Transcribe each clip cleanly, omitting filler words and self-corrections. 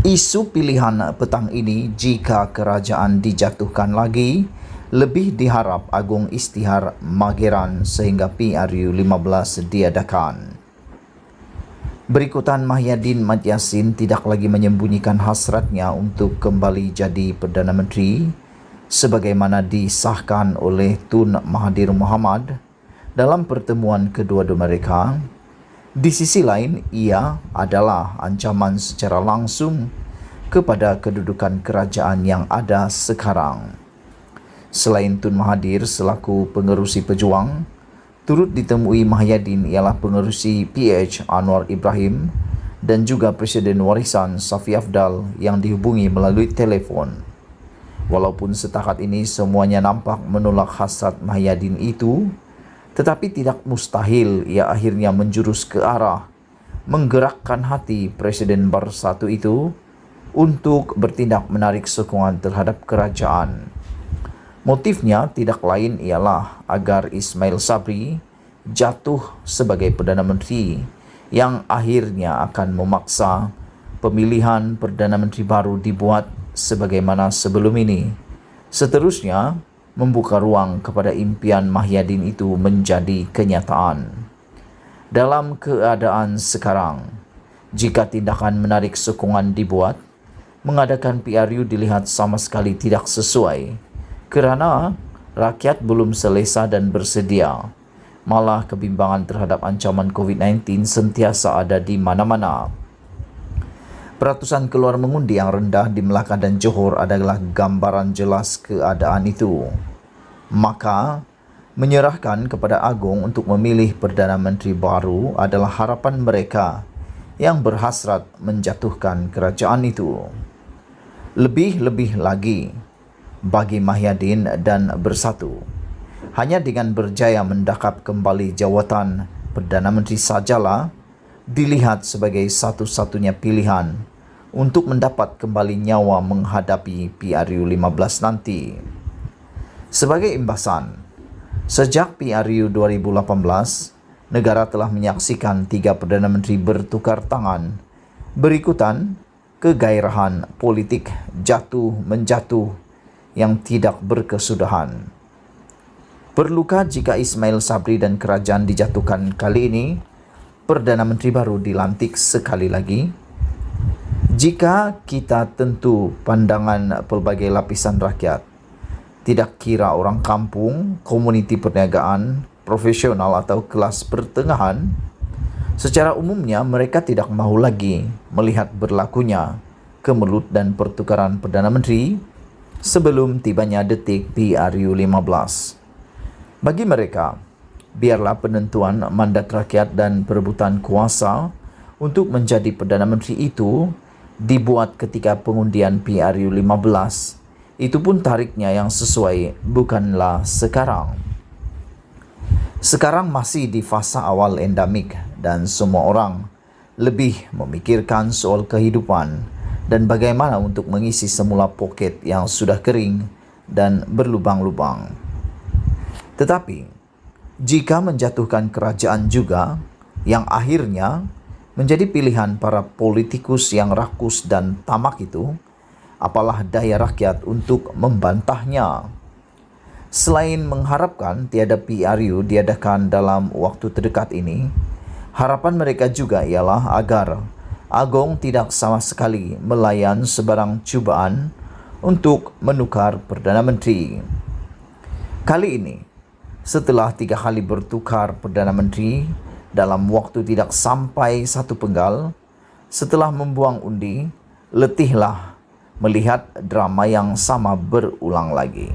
Isu pilihan petang ini jika kerajaan dijatuhkan lagi, lebih diharap Agung Isytihar Mageran sehingga PRU 15 diadakan. Berikutan, Mahyadin Mat Yassin tidak lagi menyembunyikan hasratnya untuk kembali jadi Perdana Menteri sebagaimana disahkan oleh Tun Mahathir Mohamad dalam pertemuan kedua-dua mereka. Di sisi lain, ia adalah ancaman secara langsung kepada kedudukan kerajaan yang ada sekarang. Selain Tun Mahathir selaku pengerusi pejuang, turut ditemui Mahyadin ialah pengerusi PH Anwar Ibrahim dan juga Presiden Warisan Safi Afdal yang dihubungi melalui telefon. Walaupun setakat ini semuanya nampak menolak hasrat Mahyadin itu, tetapi tidak mustahil ia akhirnya menjurus ke arah menggerakkan hati Presiden Bersatu itu untuk bertindak menarik sokongan terhadap kerajaan. Motifnya tidak lain ialah agar Ismail Sabri jatuh sebagai Perdana Menteri yang akhirnya akan memaksa pemilihan Perdana Menteri baru dibuat sebagaimana sebelum ini. Seterusnya, membuka ruang kepada impian Mahyadin itu menjadi kenyataan. Dalam keadaan sekarang, jika tindakan menarik sokongan dibuat, mengadakan PRU dilihat sama sekali tidak sesuai kerana rakyat belum selesa dan bersedia. Malah kebimbangan terhadap ancaman COVID-19 sentiasa ada di mana-mana. Peratusan keluar mengundi yang rendah di Melaka dan Johor adalah gambaran jelas keadaan itu. Maka, menyerahkan kepada Agung untuk memilih Perdana Menteri baru adalah harapan mereka yang berhasrat menjatuhkan kerajaan itu. Lebih-lebih lagi, bagi Mahyadin dan Bersatu, hanya dengan berjaya mendakap kembali jawatan Perdana Menteri sajalah dilihat sebagai satu-satunya pilihan untuk mendapat kembali nyawa menghadapi PRU 15 nanti. Sebagai imbasan, sejak PRU 2018, negara telah menyaksikan 3 Perdana Menteri bertukar tangan. Berikutan, kegairahan politik jatuh-menjatuh yang tidak berkesudahan. Perlukah jika Ismail Sabri dan kerajaan dijatuhkan kali ini, Perdana Menteri baru dilantik sekali lagi? Jika kita tentu pandangan pelbagai lapisan rakyat, tidak kira orang kampung, komuniti perniagaan, profesional atau kelas pertengahan, secara umumnya mereka tidak mahu lagi melihat berlakunya kemelut dan pertukaran Perdana Menteri sebelum tibanya detik PRU 15. Bagi mereka, biarlah penentuan mandat rakyat dan perebutan kuasa untuk menjadi Perdana Menteri itu dibuat ketika pengundian PRU 15. Itu pun tariknya yang sesuai, bukanlah sekarang. Sekarang masih di fasa awal endemik dan semua orang lebih memikirkan soal kehidupan dan bagaimana untuk mengisi semula poket yang sudah kering dan berlubang-lubang. Tetapi, jika menjatuhkan kerajaan juga, yang akhirnya menjadi pilihan para politikus yang rakus dan tamak itu, apalah daya rakyat untuk membantahnya. Selain mengharapkan tiada PRU diadakan dalam waktu terdekat ini, harapan mereka juga ialah agar Agung tidak sama sekali melayan sebarang cubaan untuk menukar Perdana Menteri. Kali ini, setelah 3 kali bertukar Perdana Menteri dalam waktu tidak sampai 1 penggal, setelah membuang undi, letihlah melihat drama yang sama berulang lagi.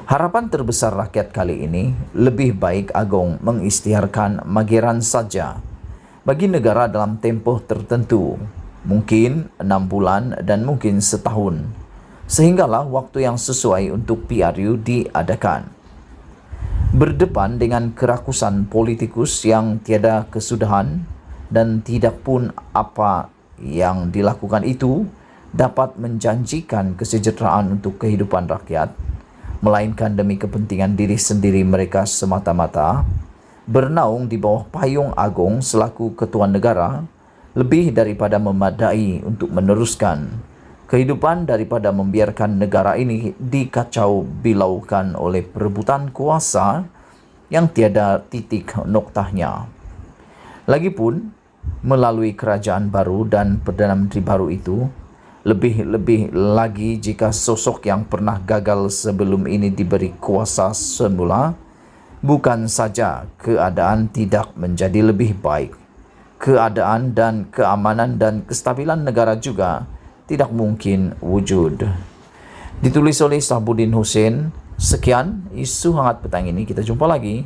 Harapan terbesar rakyat kali ini, lebih baik Agung mengisytiharkan Mageran saja bagi negara dalam tempoh tertentu, mungkin 6 bulan dan mungkin setahun, sehinggalah waktu yang sesuai untuk PRU diadakan. Berdepan dengan kerakusan politikus yang tiada kesudahan dan tidak pun apa yang dilakukan itu dapat menjanjikan kesejahteraan untuk kehidupan rakyat, melainkan demi kepentingan diri sendiri mereka semata-mata, bernaung di bawah payung Agung selaku ketua negara lebih daripada memadai untuk meneruskan kehidupan daripada membiarkan negara ini dikacau bilaukan oleh perebutan kuasa yang tiada titik noktahnya. Lagipun, melalui kerajaan baru dan Perdana Menteri baru itu, lebih-lebih lagi jika sosok yang pernah gagal sebelum ini diberi kuasa semula, bukan saja keadaan tidak menjadi lebih baik, keadaan dan keamanan dan kestabilan negara juga tidak mungkin wujud. Ditulis oleh Sahbudin Hussein. Sekian isu hangat petang ini. Kita jumpa lagi.